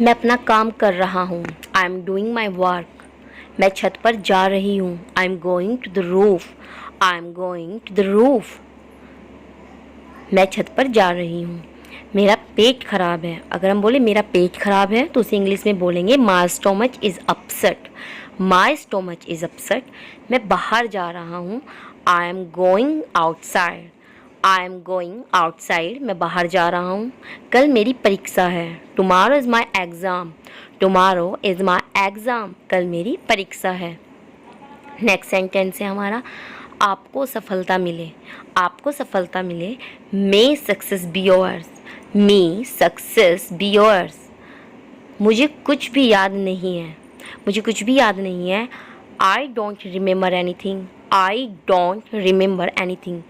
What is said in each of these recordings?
मैं अपना काम कर रहा हूँ। I am doing my work. मैं छत पर जा रही हूँ। I am going to the roof. I am going to the roof. मैं छत पर जा रही हूँ। मेरा पेट खराब है। अगर हम बोले मेरा पेट खराब है तो उसे इंग्लिश में बोलेंगे my stomach is upset. My stomach is upset. मैं बाहर जा रहा हूँ। I am going outside. I am going outside. मैं बाहर जा रहा हूँ। कल मेरी परीक्षा है। Tomorrow is my exam. Tomorrow is my exam. कल मेरी परीक्षा है। नेक्स्ट सेंटेंस है हमारा, आपको सफलता मिले। आपको सफलता मिले। May success be yours. May success be yours. मुझे कुछ भी याद नहीं है। मुझे कुछ भी याद नहीं है। I don't remember anything. I don't remember anything.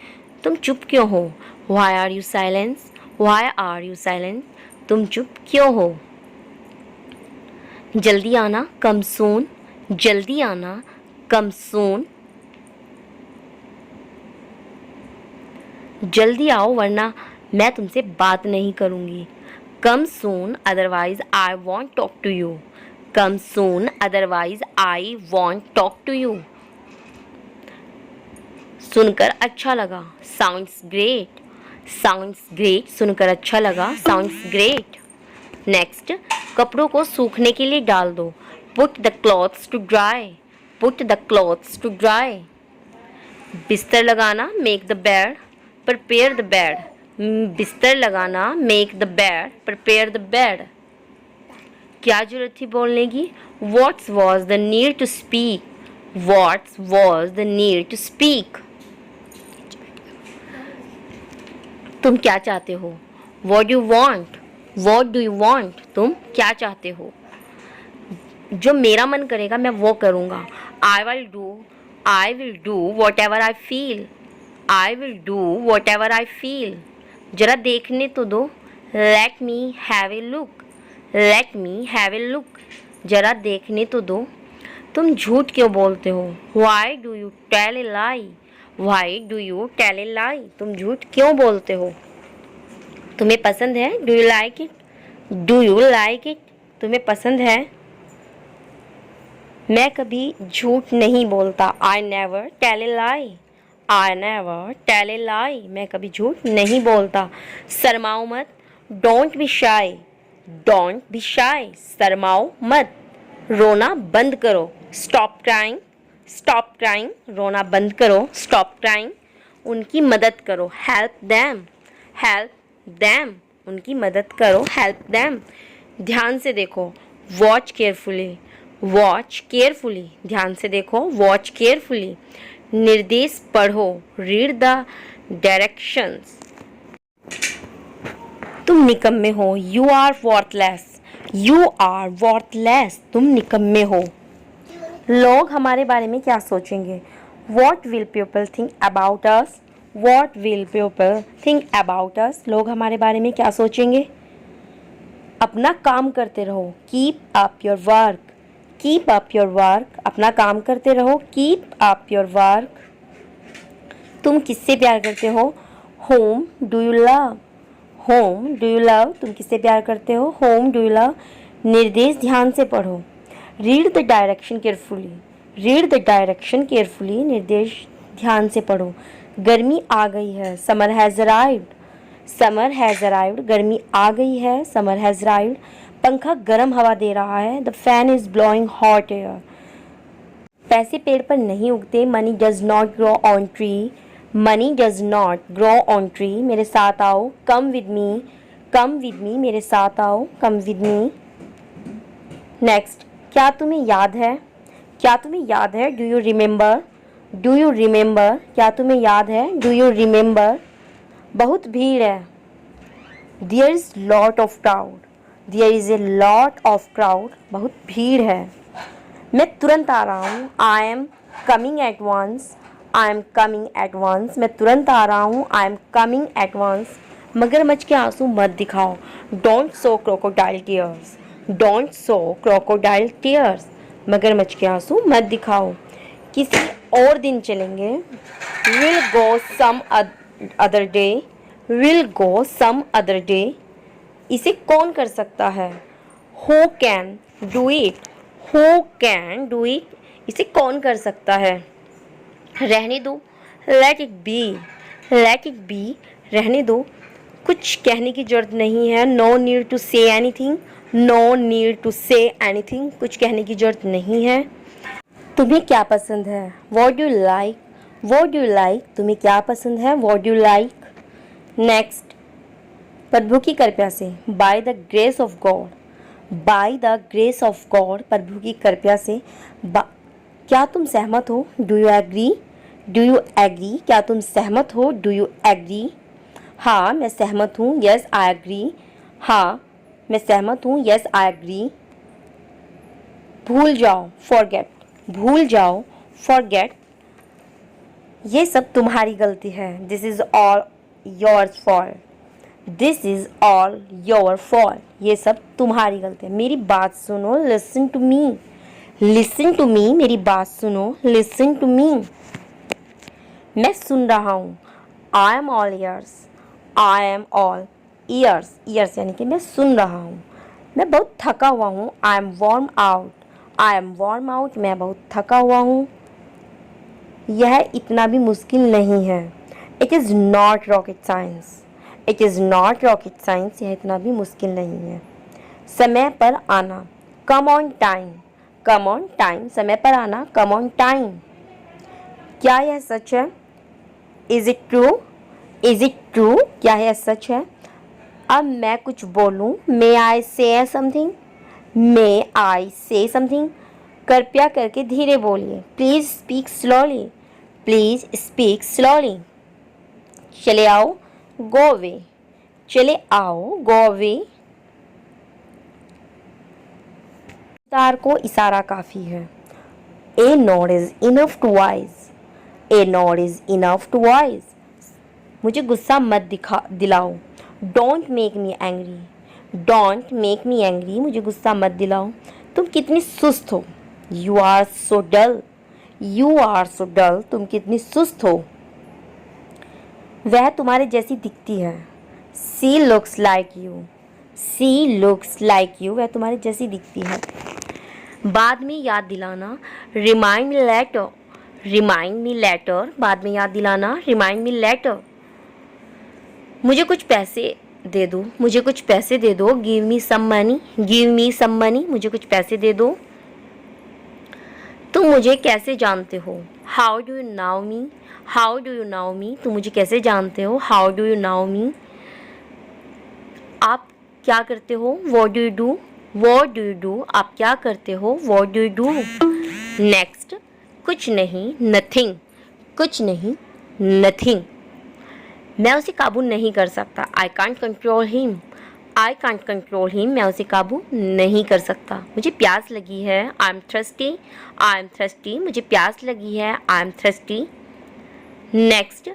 तुम चुप क्यों हो? Why are you silence? Why are you silence? तुम चुप क्यों हो? जल्दी आना, कम सून। जल्दी आना, कम सून। जल्दी आओ वरना मैं तुमसे बात नहीं करूँगी। Come soon otherwise I won't talk to you. Come soon otherwise I won't talk to you. सुनकर अच्छा लगा। Sounds great. Sounds great. सुनकर अच्छा लगा। Sounds great. नेक्स्ट, कपड़ों को सूखने के लिए डाल दो। Put the clothes to dry. Put the clothes to dry. बिस्तर लगाना, make the bed. Prepare the bed. बिस्तर लगाना, make the bed. Prepare the bed. क्या जरूरत थी बोलने की? What was the need to speak? What was the need to speak? तुम क्या चाहते हो? What do you want? What do you want? तुम क्या चाहते हो? जो मेरा मन करेगा मैं वो करूँगा। I will do whatever I feel. I will do whatever I feel. जरा देखने तो दो। Let me have a look. Let me have a look. जरा देखने तो दो। तुम झूठ क्यों बोलते हो? Why do you tell a lie? Why do you tell a lie? तुम झूठ क्यों बोलते हो? तुम्हें पसंद है? Do you like it? Do you like it? तुम्हें पसंद है? मैं कभी झूठ नहीं बोलता। I never tell a lie. I never tell a lie. मैं कभी झूठ नहीं बोलता। शर्माओ मत। Don't be shy. Don't be shy. शर्माओ मत। रोना बंद करो। Stop crying. Stop crying. रोना बंद करो। Stop crying. उनकी मदद करो। Help them. Help them. उनकी मदद करो। Help them. ध्यान से देखो। Watch carefully. Watch carefully. ध्यान से देखो। Watch carefully. निर्देश पढ़ो। Read the directions. तुम निकम्मे हो। You are worthless. You are worthless. तुम निकम्मे हो। लोग हमारे बारे में क्या सोचेंगे? What will people think about us? What will people think about us? लोग हमारे बारे में क्या सोचेंगे? अपना काम करते रहो। Keep up your work. Keep up your work. अपना काम करते रहो। Keep up your work. तुम किससे प्यार करते हो? Home do you love? Home do you love? तुम किससे प्यार करते हो? Home do you love. निर्देश ध्यान से पढ़ो। Read the direction carefully. Read the direction carefully. निर्देश ध्यान से पढ़ो। गर्मी आ गई है। Summer has arrived. Summer has arrived. गर्मी आ गई है। Summer has arrived. पंखा गर्म हवा दे रहा है। The fan is blowing hot air. पैसे पेड़ पर नहीं उगते। Money does not grow on tree. Money does not grow on tree. मेरे साथ आओ। Come with me. Come with me. मेरे साथ आओ। Come with me. नेक्स्ट, क्या तुम्हें याद है? क्या तुम्हें याद है? Do you remember? Do you remember? क्या तुम्हें याद है? Do you remember? बहुत भीड़ है। There is lot of crowd. There is a lot of crowd. बहुत भीड़ है। मैं तुरंत आ रहा हूँ। I am coming at once. I am coming at once. मैं तुरंत आ रहा हूँ। I am coming at once. मगरमच्छ के आंसू मत दिखाओ। Don't show crocodile tears. Don't show crocodile tears. मगरमच्छ के आंसू मत दिखाओ। किसी और दिन चलेंगे। Will go some other day. Will go some other day. इसे कौन कर सकता है? Who can do it, who can do it, इसे कौन कर सकता है। रहने दो, let it be, let it be, रहने दो, कुछ कहने की जरूरत नहीं है। No need to say anything, no need to say anything, कुछ कहने की जरूरत नहीं है। तुम्हें क्या पसंद है, what do you like, what do you like, तुम्हें क्या पसंद है, what do you like. Next, प्रभु की कृपया से, by the grace of God, by the grace of God, प्रभु की कृपया से। क्या तुम सहमत हो, do you agree, do you agree, क्या तुम सहमत हो, डू यू एग्री। हाँ मैं सहमत हूँ, यस आई एग्री, हाँ मैं सहमत हूँ, यस आई एग्री। भूल जाओ, फॉरगेट, भूल जाओ, फॉरगेट, ये सब तुम्हारी गलती है। This is all yours fault, this is all your fault, ये सब तुम्हारी गलती है। मेरी बात सुनो, listen to me, listen to me, मेरी बात सुनो, लिसन टू मी। मैं सुन रहा हूँ, I am all years, I am all years, years यानी कि मैं सुन रहा हूँ। मैं बहुत थका हुआ हूँ, I am warm out, I am warm out, मैं बहुत थका हुआ हूँ। यह इतना भी मुश्किल नहीं है, it is not rocket science, it is not rocket science, यह इतना भी मुश्किल नहीं है। समय पर आना, come on time, come on time, समय पर आना, कम ऑन टाइम। क्या यह सच है, is it true, is it true, क्या यह सच है। अब मैं कुछ बोलूँ, मे आई से समथिंग, मे आई से समथिंग, कृपया करके धीरे बोलिए, please speak slowly, please speak slowly. चले आओ, गो अवे, चले आओ, गो अवे। तार को इशारा काफ़ी है, a nod is enough to wise, a nod is enough to wise. मुझे गुस्सा मत दिलाओ, don't make me angry, don't make me angry, मुझे गुस्सा मत दिलाओ। तुम कितनी सुस्त हो, you are so dull, you are so dull, तुम कितनी सुस्त हो। वह तुम्हारे जैसी दिखती है, she looks like you, she looks like you, वह तुम्हारे जैसी दिखती है। बाद में याद दिलाना, remind me later, remind me later, बाद में याद दिलाना, रिमाइंड मी लेटर। मुझे कुछ पैसे दे दो, मुझे कुछ पैसे दे दो, give me some money, give me some money, मुझे कुछ पैसे दे दो। तुम मुझे कैसे जानते हो, how do you know me, how do you know me, तुम मुझे कैसे जानते हो, how do you know me. आप क्या करते हो, what do you do, what do you do, आप क्या करते हो, what do you do. Next, कुछ नहीं, नथिंग, कुछ नहीं, नथिंग। मैं उसे काबू नहीं कर सकता, I can't control him, I can't control him, मैं उसे काबू नहीं कर सकता। मुझे प्यास लगी है, I am thirsty, I am thirsty, मुझे प्यास लगी है, आई एम थर्स्टी। नेक्स्ट,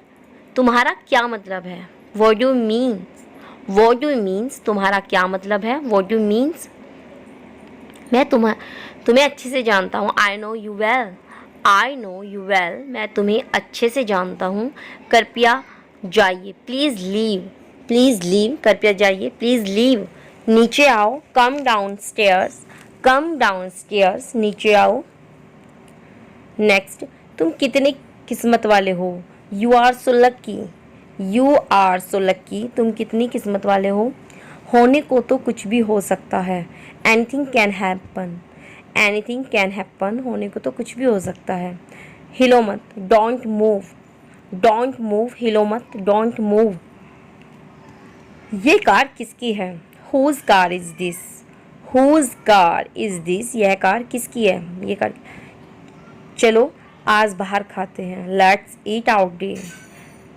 तुम्हारा क्या मतलब है, what do means, what do means, तुम्हारा क्या मतलब है, व्हाट डू मीन्स। मैं तुम्हें अच्छे से जानता हूँ, I know you well, I know you well, मैं तुम्हें अच्छे से जानता हूँ। कृपया जाइए, प्लीज़ लीव, प्लीज़ लीव, कृपया जाइए, प्लीज़ लीव। नीचे आओ, come downstairs, come downstairs, नीचे आओ। नेक्स्ट, तुम कितने किस्मत वाले हो, you are so lucky, you are so lucky, तुम कितनी किस्मत वाले हो। होने को तो कुछ भी हो सकता है, anything can happen, anything can happen, होने को तो कुछ भी हो सकता है। हिलो मत, डोंट मूव, डोंट मूव, हिलो मत, डोंट मूव। ये कार किसकी है, whose car is this, whose car is this, यह कार किसकी है, ये कार। चलो आज बाहर खाते हैं, let's eat out day,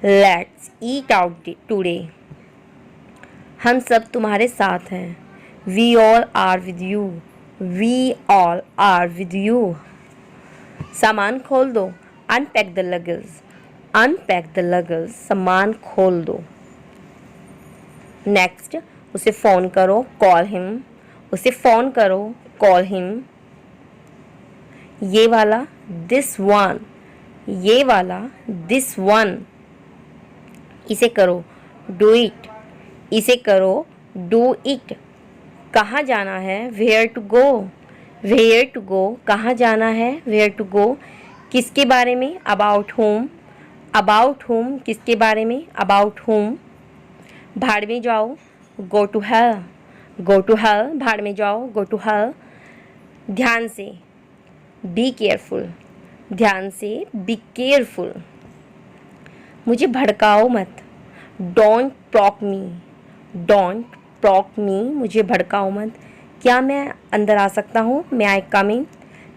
let's eat out today. हम सब तुम्हारे साथ हैं, we all are with you, we all are with you. सामान खोल दो, unpack the luggage, unpack the luggage, सामान खोल दो। नेक्स्ट, उसे फ़ोन करो, कॉल हिम, उसे फ़ोन करो, कॉल हिम। ये वाला, दिस वन, ये वाला, दिस वन। इसे करो, डू इट, इसे करो, डू इट। कहाँ जाना है, where to go, where to go, कहाँ जाना है, वेयर टू गो। किसके बारे में, अबाउट होम, अबाउट होम, किसके बारे में, अबाउट होम। भाड़ में जाओ, go to hell, go to hell, भाड़ में जाओ, गो टू हेल। ध्यान से, बी केयरफुल, ध्यान से, बी केयरफुल। मुझे भड़काओ मत, डोंट प्रॉक मी, डोंट प्रॉक मी, मुझे भड़काओ मत। क्या मैं अंदर आ सकता हूँ, मे आई कम इन,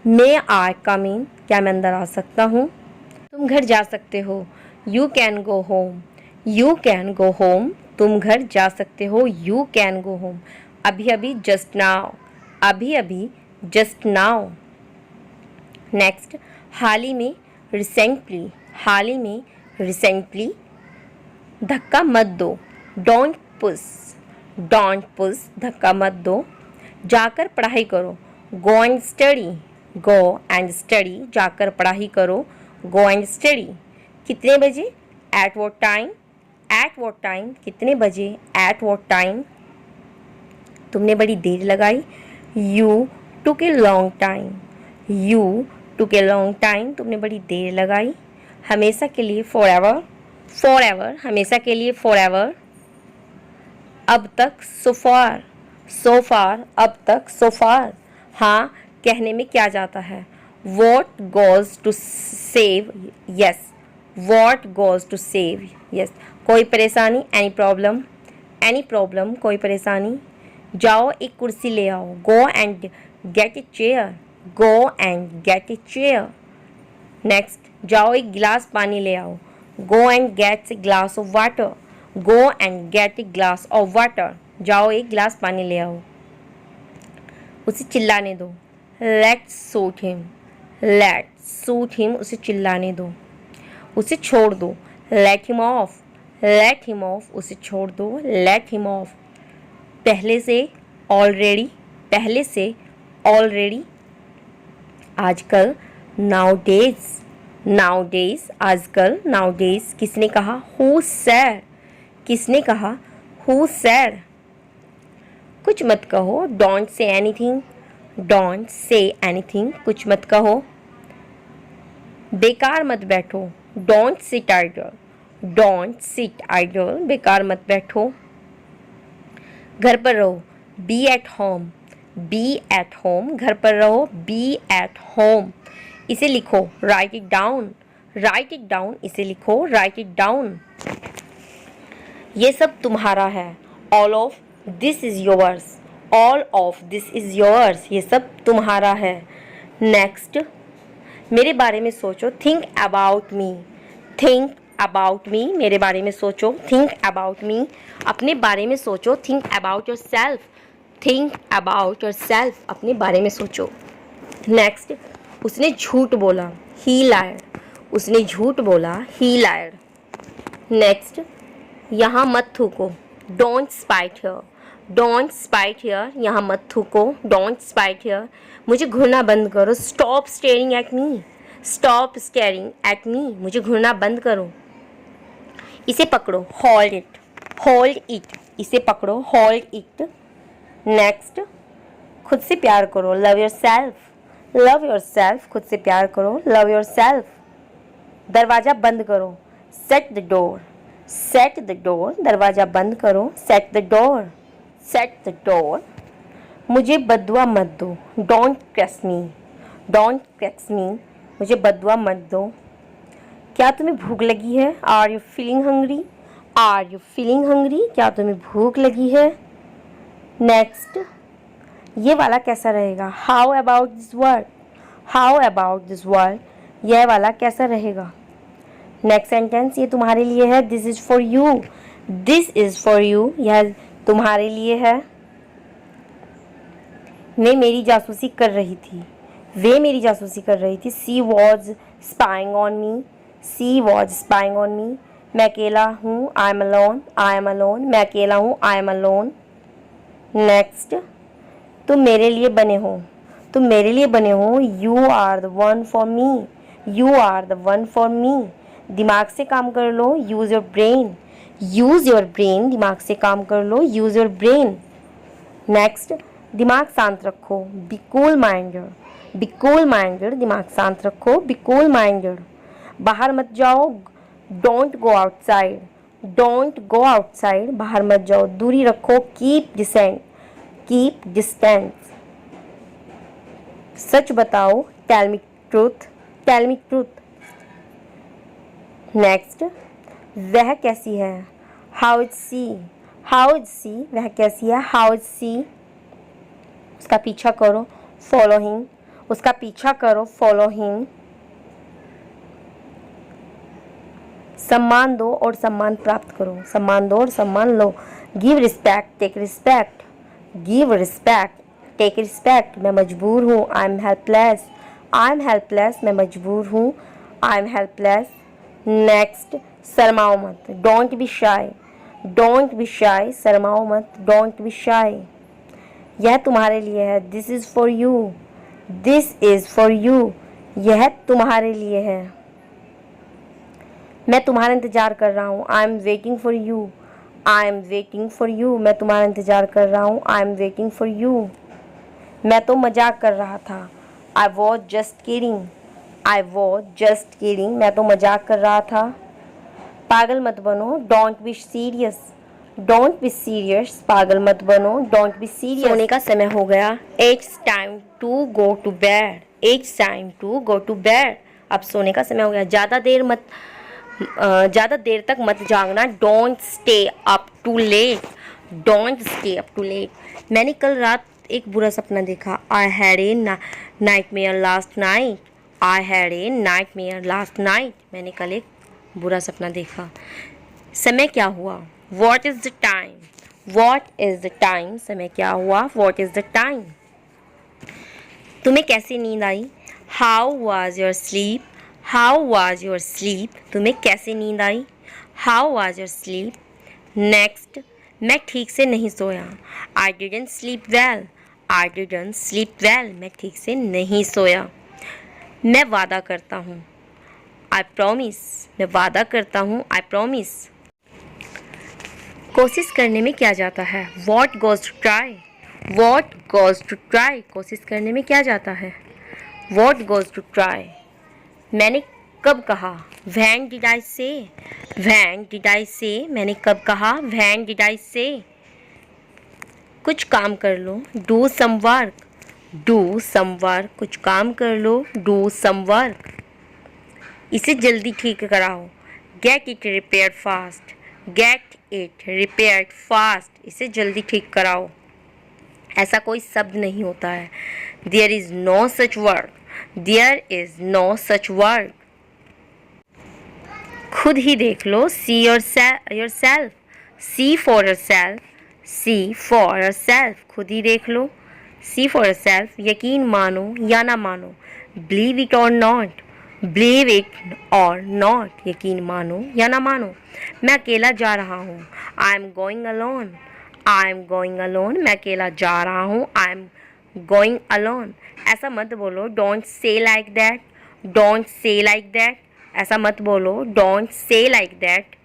मे आई कम इन, क्या मैं अंदर आ सकता हूँ। तुम घर जा सकते हो, you can go home, you can go home, तुम घर जा सकते हो, यू कैन गो होम। अभी अभी, जस्ट नाउ, अभी अभी, जस्ट नाउ। नेक्स्ट, हाल ही में, रिसेंटली, हाल ही में, रिसेंटली। धक्का मत दो, डोंट पुश, डोंट पुश, धक्का मत दो। जाकर पढ़ाई करो, go and study, go and study, जाकर पढ़ाई करो, गो एंड स्टडी। कितने बजे, at what time, at what time, कितने बजे, एट वॉट टाइम। तुमने बड़ी देर लगाई, you took a long time, you took a long time, तुमने बड़ी देर लगाई। हमेशा के लिए, फॉर एवर, फॉर एवर, हमेशा के लिए, फॉर एवर। अब तक, सो फार, सो फार, अब तक, सो फार। हाँ कहने में क्या जाता है, what goes to save, yes, what goes to save, yes. कोई परेशानी, एनी प्रॉब्लम, एनी प्रॉब्लम, कोई परेशानी। जाओ एक कुर्सी ले आओ, go and gate a chair, go and gate a chair. Next, जाओ एक गिलास पानी ले आओ, go and gate a glass of water, go and gate a glass of water, जाओ एक गिलास पानी ले आओ। उसे चिल्लाने दो, let's shoot him, let's shoot him, उसे चिल्लाने दो। उसे छोड़ दो, let him of, let him of, उसे छोड़ दो, लेट हिम ऑफ। पहले से, ऑलरेडी, पहले से, ऑलरेडी। आजकल, नाउ डेज, नाउ डेज, आजकल, नाउ डेज। किसने कहा, हु सेड, किसने कहा, हु सेड। कुछ मत कहो, don't say anything, don't say anything, कुछ मत कहो। बेकार मत बैठो, don't sit idle, don't sit idle, बेकार मत बैठो। घर पर रहो, be at home, be at home, घर पर रहो, बी एट होम। इसे लिखो, write it down, write it down, इसे लिखो, राइट इट डाउन। ये सब तुम्हारा है, all of this is yours, all of this is yours, ये सब तुम्हारा है। नेक्स्ट, मेरे बारे में सोचो, think about me, think about मी, मेरे बारे में सोचो, थिंक अबाउट मी। अपने बारे में सोचो, think about your self, think about your self, अपने बारे में सोचो। नेक्स्ट, उसने झूठ बोला, ही लायड, उसने झूठ बोला, ही लायड। नेक्स्ट, यहाँ मत थूको, don't spit here, don't spit here, यहाँ मत थूको, डोंट स्पाइट हियर। मुझे घूरना बंद करो, stop staring at me, stop staring at me, मुझे घूरना बंद करो। इसे पकड़ो, होल्ड इट, होल्ड इट, इसे पकड़ो, होल्ड इट। नेक्स्ट, खुद से प्यार करो, love your self, love your self, खुद से प्यार करो, लव योर सेल्फ। दरवाज़ा बंद करो, set the door, set the door, दरवाज़ा बंद करो, set the door, set the door. मुझे बददुआ मत दो, डोंट कर्स मी, डोंट कर्स मी, मुझे बददुआ मत दो। क्या तुम्हें भूख लगी है, are you feeling hungry, are you feeling hungry, क्या तुम्हें भूख लगी है। नेक्स्ट, ये वाला कैसा रहेगा, how about this word, how about this word, यह वाला कैसा रहेगा। नेक्स्ट सेंटेंस, ये तुम्हारे लिए है, this is for you, this is for you, यह तुम्हारे लिए है। मैं मेरी जासूसी कर रही थी, वे मेरी जासूसी कर रही थी, she was spying on me, she was spying on me. मैं अकेला हूँ, I am alone, I am alone, मैं अकेला हूँ, आई एम अलोन। नेक्स्ट, तुम मेरे लिए बने हो, तुम मेरे लिए बने हो, you are the one for me, you are the one for me. दिमाग से काम कर लो, use your brain, use your brain, दिमाग से काम कर लो, यूज़ योर ब्रेन। नेक्स्ट, दिमाग शांत रखो, be cool minded, be cool minded, दिमाग शांत रखो, बी कूल माइंडेड। बाहर मत जाओ, don't go outside, don't go outside, बाहर मत जाओ, दूरी रखो, कीप डिस्टेंस, कीप डिस्टेंस। सच बताओ, tell me truth, tell me truth. Next, वह कैसी है, how is she, how is she, वह कैसी है, हाउ इज सी। उसका पीछा करो, फॉलो हिम, उसका पीछा करो, फॉलो हिम। सम्मान दो और सम्मान प्राप्त करो, सम्मान दो और सम्मान लो। Give respect, take respect, give respect, take respect. मैं मजबूर हूँ, I am helpless, I am helpless, मैं मजबूर हूँ, आई एम हेल्पलेस। नेक्स्ट, शर्माओ मत, don't be shy, don't be shy, शर्माओ मत, डोंट बी शाय। यह तुम्हारे लिए है, this is for you, this is for you, यह तुम्हारे लिए है। मैं तुम्हारा इंतज़ार कर रहा हूँ, I am waiting for you, I am waiting for you, मैं तुम्हारा इंतज़ार कर रहा हूँ, I am waiting for you. मैं तो मजाक कर रहा था, I was just kidding, I was just kidding, मैं तो मजाक कर रहा था। पागल मत बनो, don't be serious, don't be serious, पागल मत बनो, डोंट बी सीरियस। सोने का समय हो गया, it's time to go to bed, it's time to go to bed, अब सोने का समय हो गया। ज़्यादा देर तक मत जागना, don't stay up too late, don't stay up too late. मैंने कल रात एक बुरा सपना देखा, I had a nightmare last night, I had a nightmare last night, मैंने कल एक बुरा सपना देखा। समय क्या हुआ, what is the time, what is the time, समय क्या हुआ, वॉट इज़ द टाइम। तुम्हें कैसी नींद आई, how was your sleep, how was your sleep, तुम्हें कैसे नींद आई, how was your sleep. Next, मैं ठीक से नहीं सोया, I didn't sleep well, I didn't sleep well, मैं ठीक से नहीं सोया। मैं वादा करता हूँ, आई प्रॉमिस, मैं वादा करता हूँ, आई प्रॉमिस। कोशिश करने में क्या जाता है, what goes to try, what goes to try, कोशिश करने में क्या जाता है, वॉट गोज टू ट्राई। मैंने कब कहा, व्हेन डिड आई से, व्हेन डिड आई से, मैंने कब कहा, व्हेन डिड आई से। कुछ काम कर लो, do some work, do some work, कुछ काम कर लो, डू सम वर्क। इसे जल्दी ठीक कराओ, get it repaired fast, get it repaired fast, इसे जल्दी ठीक कराओ। ऐसा कोई शब्द नहीं होता है, there is no such word, there is no such word. खुद ही देख लो, see yourself, see for yourself, see for yourself, खुद ही देख लो, सी फॉर योर सेल्फ। यकीन मानो या ना मानो, believe it or not, believe it or not, यकीन मानो या ना मानो। मैं अकेला जा रहा हूँ, I am going alone, I am going alone, मैं अकेला जा रहा हूँ, आई एम गोइंग अलोन। ऐसा मत बोलो, don't say like that, don't say like that, ऐसा मत बोलो, डोंट से लाइक दैट।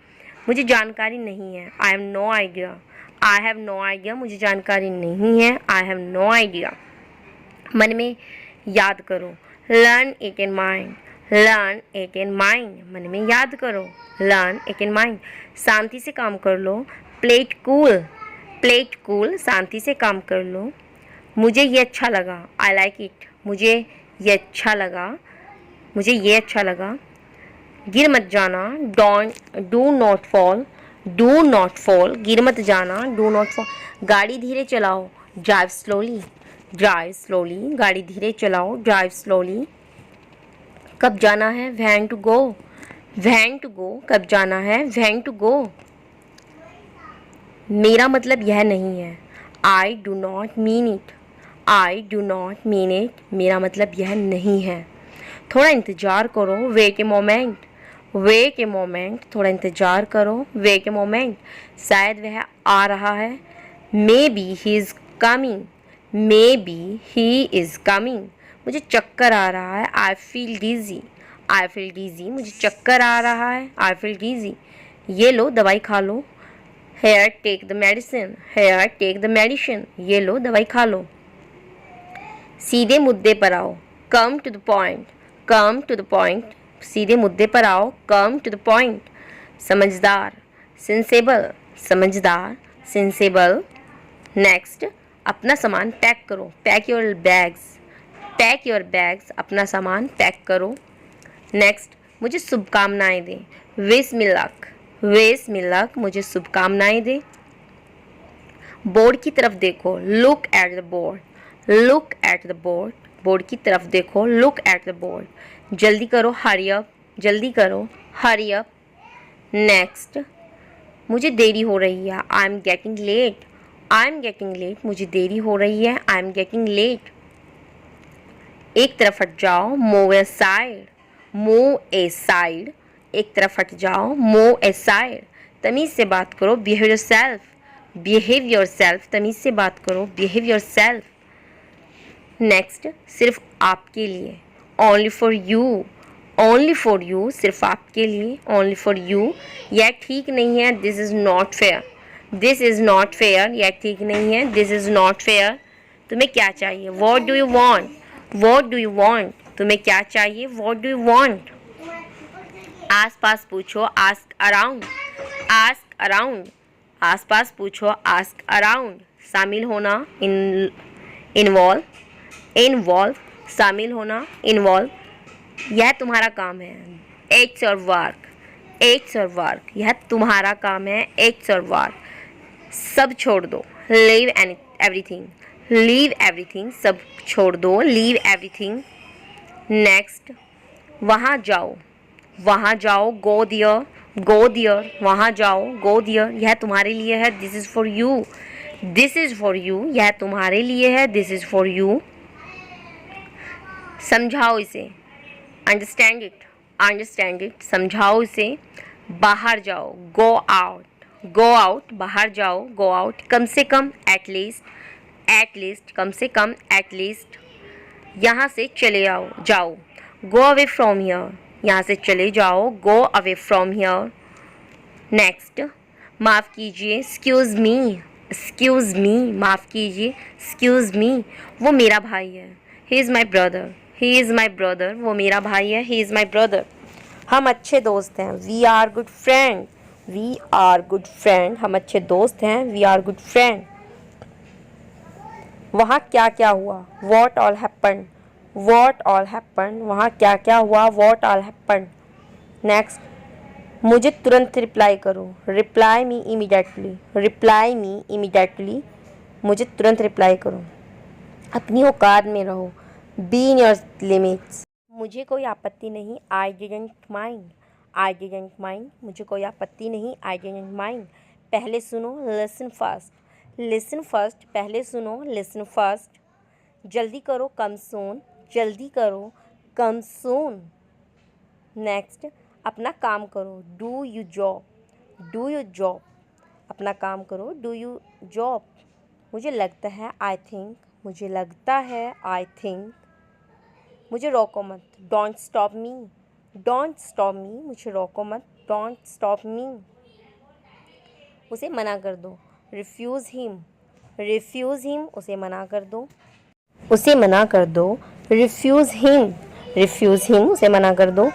मुझे जानकारी नहीं है, I have no idea, I have no idea, मुझे जानकारी नहीं है, आई हैव नो आइडिया। मन में याद करो, learn it in mind, learn it in mind, मन में याद करो, लर्न इट इन माइंड। शांति से काम कर लो, play it cool, play it cool, शांति से काम कर लो। मुझे ये अच्छा लगा, आई लाइक इट, मुझे ये अच्छा लगा, मुझे ये अच्छा लगा। गिर मत जाना, do not fall, do not fall, गिर मत जाना, डू नॉट फॉल। गाड़ी धीरे चलाओ, ड्राइव स्लोली, ड्राइव स्लोली, गाड़ी धीरे चलाओ, ड्राइव स्लोली। कब जाना है, when to go, when to go, कब जाना है, व्हेन टू गो। मेरा मतलब यह नहीं है, I do not mean it, I do not mean it, मेरा मतलब यह नहीं है। थोड़ा इंतज़ार करो, wait a moment, wait a moment, थोड़ा इंतज़ार करो, वेट ए मोमेंट। शायद वह आ रहा है, may be he is coming, may be he is coming. मुझे चक्कर आ रहा है, I feel digi, I feel digi, मुझे चक्कर आ रहा है, आई फील डिज़ी। ये लो दवाई खा लो, here take the medicine, here take the medicine, ये लो दवाई खा लो। सीधे मुद्दे पर आओ, come to the point, come to the point, सीधे मुद्दे पर आओ, कम टू द पॉइंट। समझदार, सेंसेबल, समझदार, सेंसेबल। नेक्स्ट, अपना सामान पैक करो, pack your bags, pack your bags, अपना सामान पैक करो। नेक्स्ट, मुझे शुभकामनाएं दें, wish me luck, wish me luck, मुझे शुभकामनाएं दें। बोर्ड की तरफ देखो, look at the board, look at the board, board की तरफ देखो, लुक एट द बोर्ड। जल्दी करो, हरी अप, जल्दी करो, हरी अप। नेक्स्ट, मुझे देरी हो रही है, I am getting late, I am getting late, मुझे देरी हो रही है, आई एम गेटिंग लेट। एक तरफ हट जाओ, मूव ए साइड, मूव ए साइड, एक तरफ हट जाओ, मूव ए साइड। तमीज़ से बात करो, behave your self, behave your self, तमीज़ से बात करो, बिहेव योर सेल्फ। नेक्स्ट, सिर्फ आपके लिए, only for you, only for you, सिर्फ आपके लिए, ओनली फॉर यू। यह ठीक नहीं है, this is not fair, this is not fair, यह ठीक नहीं है, दिस इज़ नॉट फेयर। तुम्हें क्या चाहिए, what do you want, what do you want, तुम्हें क्या चाहिए, वॉट डू यू वॉन्ट। आस पास पूछो, आस्क अराउंड, आस्क अराउंड, आस पास पूछो, आस्क अराउंड। शामिल होना, इन्वॉल्व, इन्वॉल्व, शामिल होना, इन्वॉल्व। यह तुम्हारा काम है, it's your work, it's your work, यह तुम्हारा काम है, इट्स योर वर्क। सब छोड़ दो, लीव एवरीथिंग, लीव एवरीथिंग, सब छोड़ दो, लीव एवरीथिंग। नेक्स्ट, वहाँ जाओ, वहाँ जाओ, गो दियर, गो दियर, वहाँ जाओ, गो दियर, यह तुम्हारे लिए है, this is for you, this is for you, यह तुम्हारे लिए है, दिस इज़ फॉर यू। समझाओ इसे, अंडरस्टैंड इट, अंडरस्टैंड इट, समझाओ इसे। बाहर जाओ, गो आउट, गो आउट, बाहर जाओ, गो आउट। कम से कम, एटलीस्ट, एटलीस्ट, कम से कम, एटलीस्ट। यहाँ से चले आओ, जाओ, गो अवे फ्रॉम हियर, यहाँ से चले जाओ, go away from here. Next, माफ़ कीजिए, एक्सक्यूज़ मी, एक्सक्यूज़ मी, माफ़ कीजिए, एक्सक्यूज़ मी, वो मेरा भाई है, he is my brother, he is my brother, वो मेरा भाई है, ही इज़ माई ब्रदर। हम अच्छे दोस्त हैं, we are good friend, we are good friend, हम अच्छे दोस्त हैं, वी आर गुड फ्रेंड। वहाँ क्या क्या हुआ, what all happen, what all happen, वहाँ क्या क्या हुआ, वॉट ऑल हैपन। नेक्स्ट, मुझे तुरंत रिप्लाई करो, reply me immediately, reply me immediately, मुझे तुरंत रिप्लाई करो। अपनी औकात में रहो, बी इन योर लिमिट्स। मुझे कोई आपत्ति नहीं, I didn't mind, I didn't mind, मुझे कोई आपत्ति नहीं, आई डिडंट माइंड। पहले सुनो, लिसन फर्स्ट, लिसन फर्स्ट, पहले सुनो, लिसन फर्स्ट। जल्दी करो, कम सून, जल्दी करो, कम सून। नेक्स्ट, अपना काम करो, do you job, do you job, अपना काम करो, डू यू जॉब। मुझे लगता है, आई थिंक, मुझे लगता है, आई थिंक। मुझे रोको मत, don't stop me, don't stop me, मुझे रोको मत, डोंट स्टॉप मी। उसे मना कर दो, रिफ्यूज़ हिम, रिफ्यूज़ हिम, उसे मना कर दो, उसे मना कर दो, रिफ्यूज़ हिम, रिफ्यूज़ हिम, उसे मना कर दो।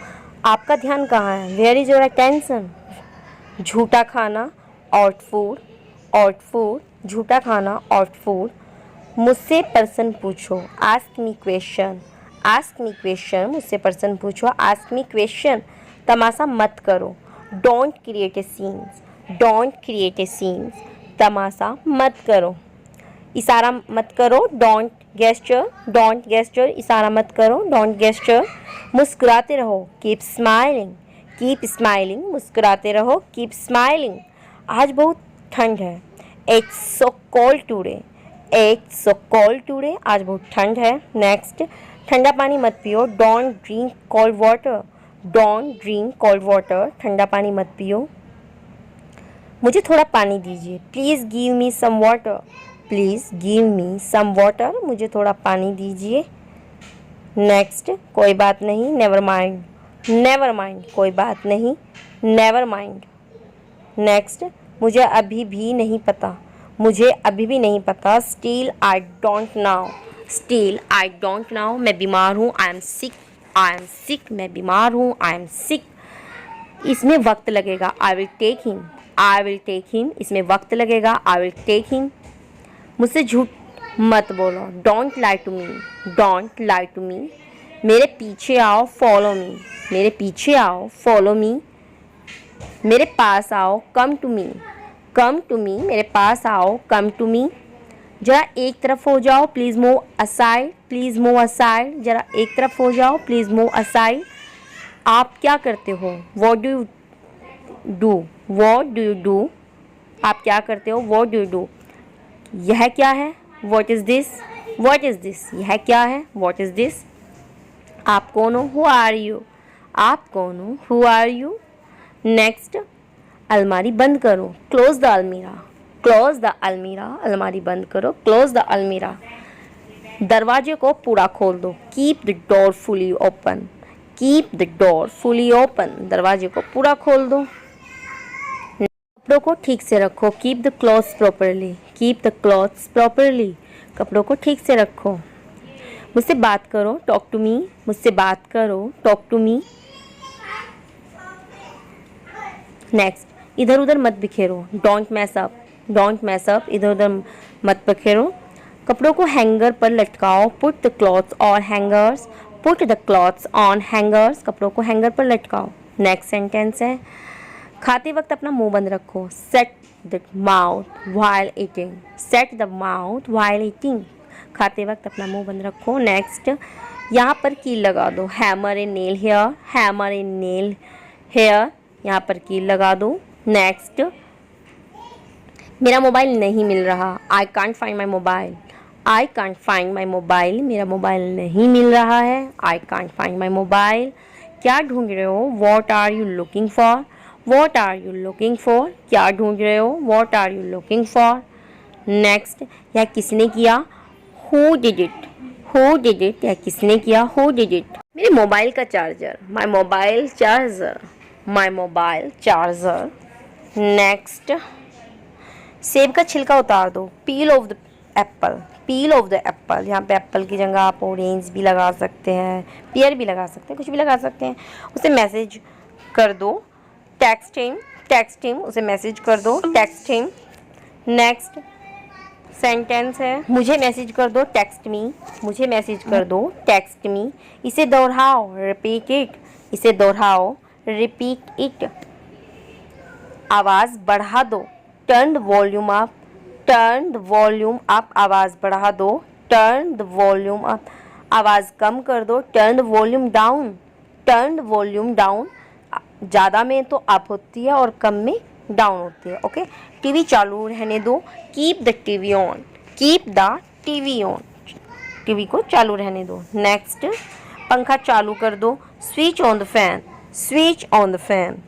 आपका ध्यान कहाँ है, वेयर इज़ योर अटेंशन। झूठा खाना, ऑट फूड, ऑट फूड, झूठा खाना, ऑट फूड। मुझसे प्रश्न पूछो, ask me question, ask me question, मुझसे प्रश्न पूछो, आस्क मी क्वेश्चन। तमाशा मत करो, don't create a scenes, don't create a scenes, तमाशा मत करो। इशारा मत करो, डोंट गेस्चर, डोंट गेस्चर, इशारा मत करो, डोंट गेस्चर। मुस्कुराते रहो, कीप स्माइलिंग, कीप स्माइलिंग, मुस्कुराते रहो, कीप स्माइलिंग। आज बहुत ठंड है, it's so cold today, it's so cold today, आज बहुत ठंड है। नेक्स्ट, ठंडा पानी मत पियो, don't drink cold water, don't drink cold water, ठंडा पानी मत पियो। मुझे थोड़ा पानी दीजिए, please give me some water, please give me some water, मुझे थोड़ा पानी दीजिए। नेक्स्ट, कोई बात नहीं, नेवर माइंड, नेवर माइंड, कोई बात नहीं, नेवर माइंड। नेक्स्ट, मुझे अभी भी नहीं पता, मुझे अभी भी नहीं पता। Still I don't now, still I don't now, मैं बीमार हूँ, I am sick, I am sick, मैं बीमार हूँ, आई एम सिक। इसमें वक्त लगेगा, I will take him, I will take him, इसमें वक्त लगेगा, आई विल टेक हिम। मुझसे झूठ मत बोलो, don't lie to me, don't lie to me. मेरे पीछे आओ, फॉलो मी, मेरे पीछे आओ, फॉलो मी। मेरे पास आओ, come to me, come to me, मेरे पास आओ, कम टू मी। जरा एक तरफ हो जाओ, please move aside, please move aside, जरा एक तरफ हो जाओ, प्लीज़ मूव असाइड। आप क्या करते हो, what do you do, what do you do, आप क्या करते हो, व्हाट डू यू डू। यह क्या है, what is this, what is this, यह क्या है, व्हाट इज़ दिस। आप कौन हो, हु आर यू, आप कौन हो, हु आर यू। नेक्स्ट, अलमारी बंद करो, क्लोज द अलमीरा, क्लोज द अलमीरा, अलमारी बंद करो, क्लोज द अलमीरा। दरवाजे को पूरा खोल दो, keep the door fully open, keep the door fully open, दरवाजे को पूरा खोल दो। कपड़ों को ठीक से रखो, keep the clothes properly, keep the clothes properly, कपड़ों को ठीक से रखो। मुझसे बात करो, टॉक टू मी, मुझसे बात करो, टॉक टू मी। नेक्स्ट, इधर उधर मत बिखेरो, don't mess up, don't mess up, इधर उधर मत बिखेरो। कपड़ों को हैंगर पर लटकाओ, put the clothes on hangers, put the clothes on hangers, कपड़ों को हैंगर पर लटकाओ। नेक्स्ट सेंटेंस है, खाते वक्त अपना मुंह बंद रखो, set the mouth while eating, set the mouth while eating, खाते वक्त अपना मुंह बंद रखो। नेक्स्ट, यहाँ पर कील लगा दो, hammer a nail here, hammer a nail here, यहाँ पर कील लगा दो। नेक्स्ट, मेरा मोबाइल नहीं मिल रहा, I can't find my mobile, I can't find my mobile, मेरा मोबाइल नहीं मिल रहा है, I can't find my mobile. क्या ढूंढ रहे हो, what are you looking for, what are you looking for, क्या ढूंढ रहे हो, what are you looking for. Next, यह किसने किया, who did it, who did it, यह किसने किया, हु डिड इट। मेरे मोबाइल का charger, my mobile charger, my mobile charger. Next, सेब का छिलका उतार दो, पील of the Apple, peel of the Apple, यहाँ पे एप्पल की जगह आप ऑरेंज भी लगा सकते हैं, पियर भी लगा सकते हैं, कुछ भी लगा सकते हैं। उसे मैसेज कर दो, टेक्स्ट हिम, टेक्स्ट हिम, उसे मैसेज कर दो, टेक्स्ट हिम। नेक्स्ट सेंटेंस है, मुझे मैसेज कर दो, टेक्स्ट मी, मुझे मैसेज कर दो, टेक्स्ट मी। इसे दोहराओ, रिपीट इट, इसे दोहराओ, रिपीट इट। आवाज़ बढ़ा दो, turn the volume up, turn the volume up, आवाज़ बढ़ा दो, टर्न द वॉल्यूम अप। आवाज़ कम कर दो, turn the volume down, turn the volume down. ज़्यादा में तो अप होती है और कम में डाउन होती है। ओके, टीवी चालू रहने दो, keep the TV on, keep the TV on, TV को चालू रहने दो। नेक्स्ट, पंखा चालू कर दो, switch on the fan, switch on the fan,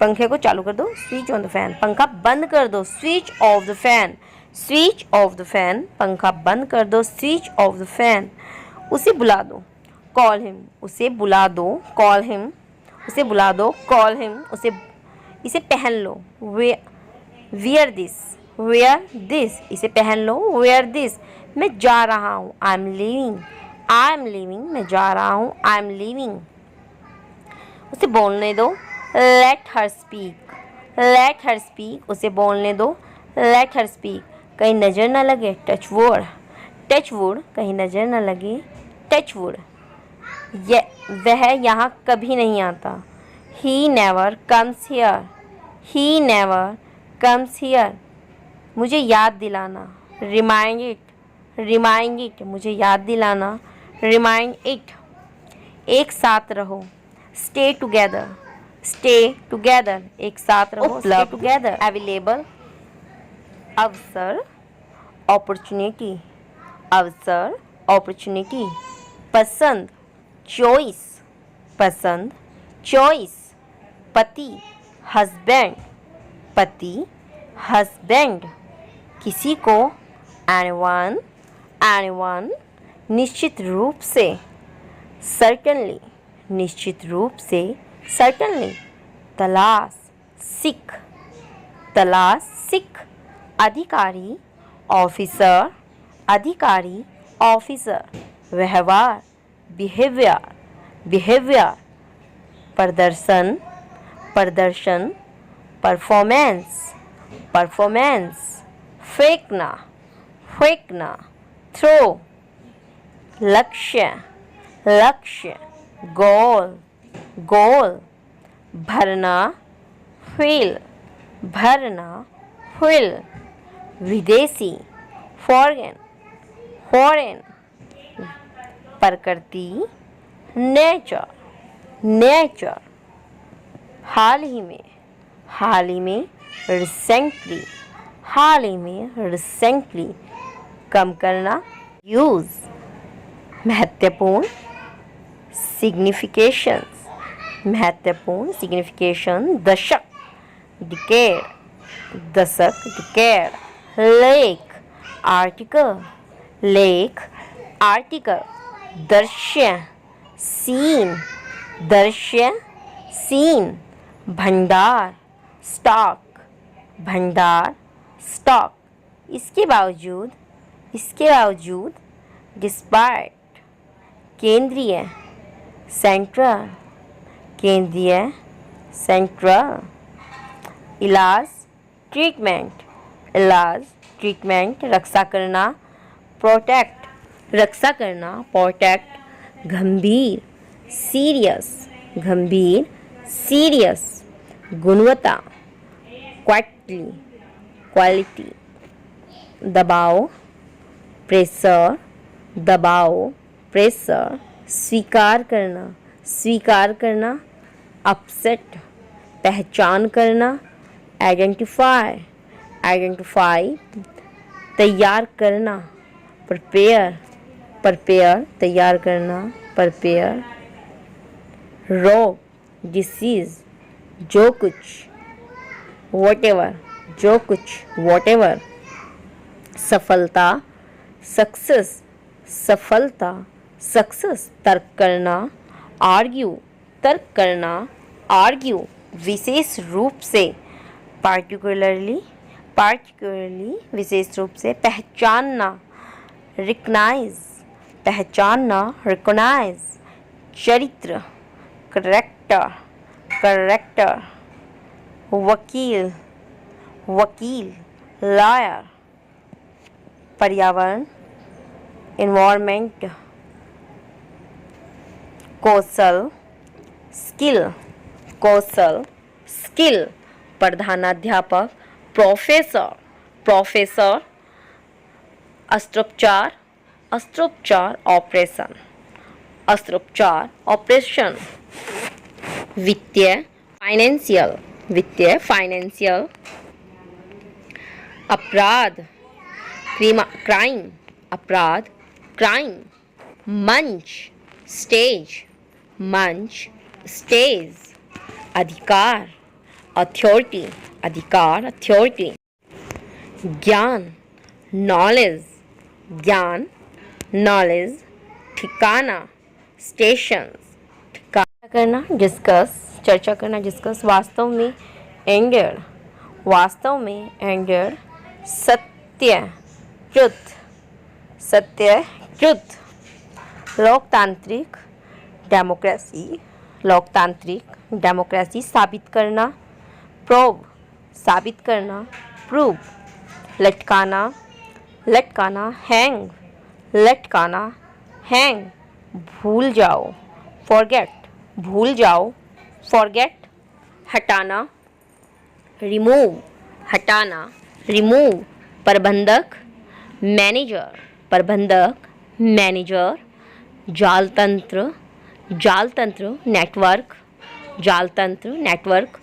पंखे को चालू कर दो, स्विच ऑन द फैन। पंखा बंद कर दो, switch off the fan, switch off the fan, पंखा बंद कर दो, स्विच ऑफ द फैन। उसे बुला दो, कॉल हिम, उसे बुला दो, कॉल हिम, उसे बुला दो, कॉल हिम। उसे, इसे पहन लो, वेयर दिस, वेयर दिस, इसे पहन लो, वेयर दिस। मैं जा रहा हूँ, I am leaving, I am leaving, मैं जा रहा हूँ, आई एम लीविंग। उसे बोलने दो, let her speak, let her speak, उसे बोलने दो, लेट हर स्पीक। कहीं नज़र ना लगे, टच वुड, टच वुड, कहीं नज़र ना लगे, टच वुड। वह यहाँ कभी नहीं आता, he never comes here, he never comes here. मुझे याद दिलाना, रिमाइंड इट, रिमाइंड इट, मुझे याद दिलाना, रिमाइंड इट। एक साथ रहो, स्टे टुगेदर, स्टे टुगेदर, एक साथ रहो, स्टे टुगेदर। अवेलेबल, अवसर, अपॉर्चुनिटी, अवसर, अपॉर्चुनिटी। पसंद, चॉइस, पसंद, चॉइस। पति, हस्बैंड, पति, हस्बैंड। किसी को, एनीवन, एनीवन। निश्चित रूप से, सर्टनली, निश्चित रूप से, सर्टनली। तलाश, सीख, तलाश, सिख, अधिकारी, ऑफिसर, अधिकारी, ऑफिसर, व्यवहार, बिहेवियर, बिहेवियर, प्रदर्शन, प्रदर्शन, परफॉर्मेंस, परफॉर्मेंस, फेंकना, फेंकना, थ्रो, लक्ष्य, लक्ष्य, गोल, गोल, भरना, फिल, भरना, फिल, विदेशी, फॉरेन, फॉरेन, प्रकृति, नेचर, नेचर, हाल ही में, हाल ही में, रिसेंटली, हाल ही में, रिसेंटली, कम करना, यूज, महत्वपूर्ण, सिग्निफिकेशंस, महत्वपूर्ण, सिग्निफिकेशन, दशक, डिकेड, दशक, डिकेड, लेख, आर्टिकल, लेख, आर्टिकल, दृश्य, सीन, दृश्य, सीन, भंडार, स्टॉक, भंडार, स्टॉक, इसके बावजूद, इसके बावजूद, डिस्पाइट, केंद्रीय, सेंट्रल, केंद्रीय, सेंट्रल, इलाज, ट्रीटमेंट, इलाज, ट्रीटमेंट, रक्षा करना, प्रोटेक्ट, रक्षा करना, प्रोटेक्ट, गंभीर, सीरियस, गंभीर, सीरियस, गुणवत्ता, क्वालिटी, क्वालिटी, दबाव, प्रेशर, दबाव, प्रेशर, स्वीकार करना, स्वीकार करना, अपसेट, पहचान करना, आइडेंटिफाई, आइडेंटिफाई, तैयार करना, प्रिपेयर, प्रिपेयर, तैयार करना, प्रिपेयर, रोग, डिसीज, जो कुछ, वॉटेवर, जो कुछ, वॉटेवर, सफलता, सक्सेस, सफलता, सक्सेस, तर्क करना, आर्ग्यू, तर्क करना, आर्ग्यू, विशेष रूप से, पार्टिकुलरली, पार्टिकुलरली, विशेष रूप से, पहचानना, रिकग्नाइज, पहचानना, रिकग्नाइज, चरित्र, करेक्टर, करेक्टर, वकील, वकील, लॉयर, पर्यावरण, एनवायरनमेंट, कौशल, स्किल, कौशल, स्किल, प्रधानाध्यापक, प्रोफेसर, प्रोफेसर, अस्त्रोपचार, अस्त्रोपचार, ऑपरेशन, अस्त्रोपचार, ऑपरेशन, वित्तीय, फाइनेंशियल, वित्तीय, फाइनेंशियल, अपराध, क्राइम, अपराध, क्राइम, मंच, स्टेज, मंच, स्टेज, अधिकार, अथॉरिटी, अधिकार, अथॉरिटी, ज्ञान, नॉलेज, ज्ञान, नॉलेज, ठिकाना, स्टेशंस, ठिकाना करना, डिस्कस, चर्चा करना, डिस्कस, वास्तव में, एंडेड, वास्तव में, एंडेड, सत्य, ट्रुथ, सत्य, ट्रुथ, लोकतांत्रिक, डेमोक्रेसी, लोकतांत्रिक, डेमोक्रेसी, साबित करना, प्रूव, साबित करना, प्रूव, लटकाना, लटकाना, हैंग, लटकाना, हैंग, भूल जाओ, फॉरगेट, भूल जाओ, फॉरगेट, हटाना, रिमूव, हटाना, रिमूव, प्रबंधक, मैनेजर, प्रबंधक, मैनेजर, जालतंत्र, जालतंत्र, नेटवर्क, जालतंत्र, नेटवर्क,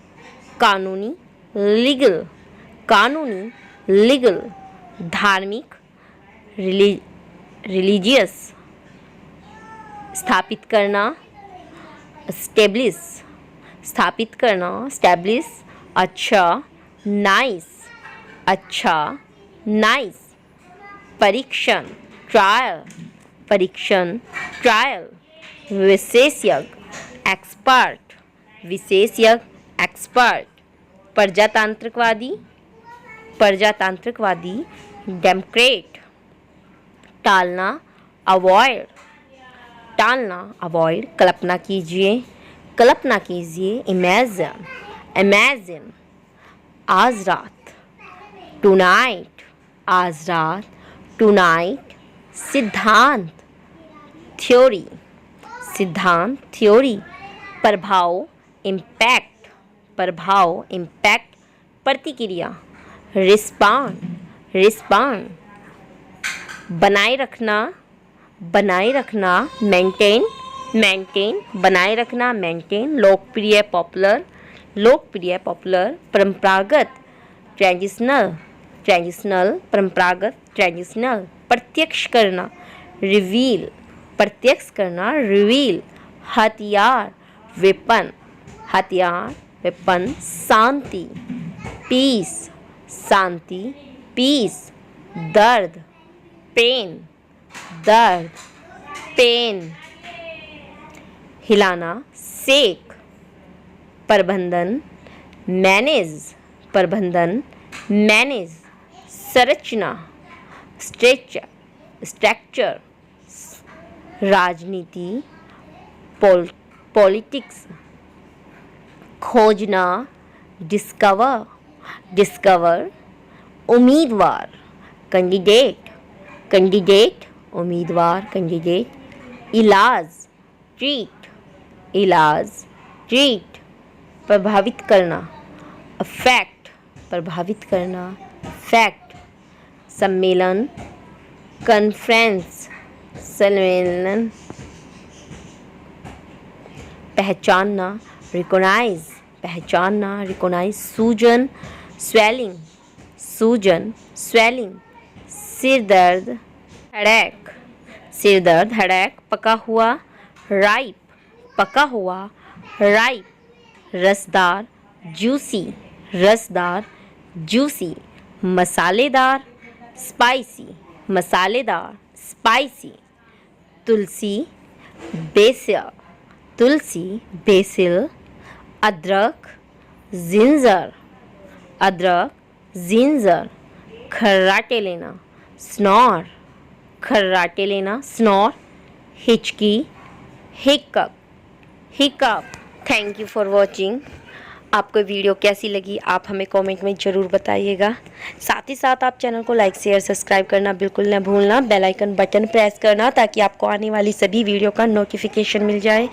कानूनी, लीगल, कानूनी, लीगल, धार्मिक, रिलीजियस, स्थापित करना, स्टेब्लिश, स्थापित करना, स्टैब्लिश, अच्छा, नाइस, अच्छा, नाइस, परीक्षण, ट्रायल, परीक्षण, ट्रायल, विशेषज्ञ, एक्सपर्ट, विशेषज्ञ, एक्सपर्ट, प्रजातांत्रिकवादी, प्रजातांत्रिकवादी डेमोक्रेट। टालना अवॉइड, टालना अवॉइड, कल्पना कीजिए, कल्पना कीजिए, इमेजिन, इमेजिन, आज रात, टुनाइट, आज रात, टुनाइट, सिद्धांत, थ्योरी, सिद्धांत, थ्योरी, प्रभाव, इम्पैक्ट, प्रभाव, इम्पैक्ट, प्रतिक्रिया, रिस्पॉन्ड, रिस्पॉन्ड, बनाए रखना, बनाए रखना, मेंटेन, मेंटेन, बनाए रखना, मेंटेन, लोकप्रिय, पॉपुलर, लोकप्रिय, पॉपुलर, परंपरागत, ट्रेडिशनल, ट्रेडिशनल, परंपरागत, ट्रेडिशनल, प्रत्यक्ष करना, रिवील, प्रत्यक्ष करना, रिवील, हथियार, वेपन, हथियार, वेपन, शांति, पीस, शांति, पीस, दर्द, पेन, दर्द, पेन, हिलाना, सेक, प्रबंधन, मैनेज, प्रबंधन, मैनेज, संरचना, स्ट्रक्चर, स्ट्रक्चर, राजनीति, पॉलिटिक्स, खोजना, डिस्कवर, डिस्कवर, उम्मीदवार, कैंडिडेट, कैंडिडेट, उम्मीदवार, कैंडिडेट, इलाज, ट्रीट, इलाज, ट्रीट, प्रभावित करना, अफेक्ट, प्रभावित करना, फैक्ट, सम्मेलन, कॉन्फ्रेंस, सम्मेलन, पहचानना, रिकॉग्नाइज, पहचानना, रिकॉग्नाइज, सूजन, स्वेलिंग, सूजन, स्वेलिंग, सिर दर्द, हेडेक, सिर दर्द, हेडेक, पका हुआ, राइप, पका हुआ, राइप, रसदार, जूसी, रसदार, जूसी, मसालेदार, स्पाइसी, मसालेदार, स्पाइसी, तुलसी, बेसिल, तुलसी, बेसिल, अदरक, जिंजर, अदरक, जिंजर, खर्राटे लेना, स्नॉर, खर्राटे लेना, स्नॉर, हिचकी, hiccup, hiccup. Thank you for watching. आपको वीडियो कैसी लगी आप हमें कमेंट में ज़रूर बताइएगा। साथ ही साथ आप चैनल को लाइक शेयर सब्सक्राइब करना बिल्कुल न भूलना, बेल आइकन बटन प्रेस करना ताकि आपको आने वाली सभी वीडियो का नोटिफिकेशन मिल जाए।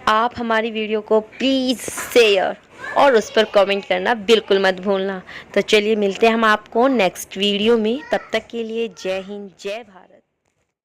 आप हमारी वीडियो को प्लीज़ शेयर और उस पर कमेंट करना बिल्कुल मत भूलना। तो चलिए मिलते हैं हम आपको नेक्स्ट वीडियो में, तब तक के लिए जय हिंद, जय भारत।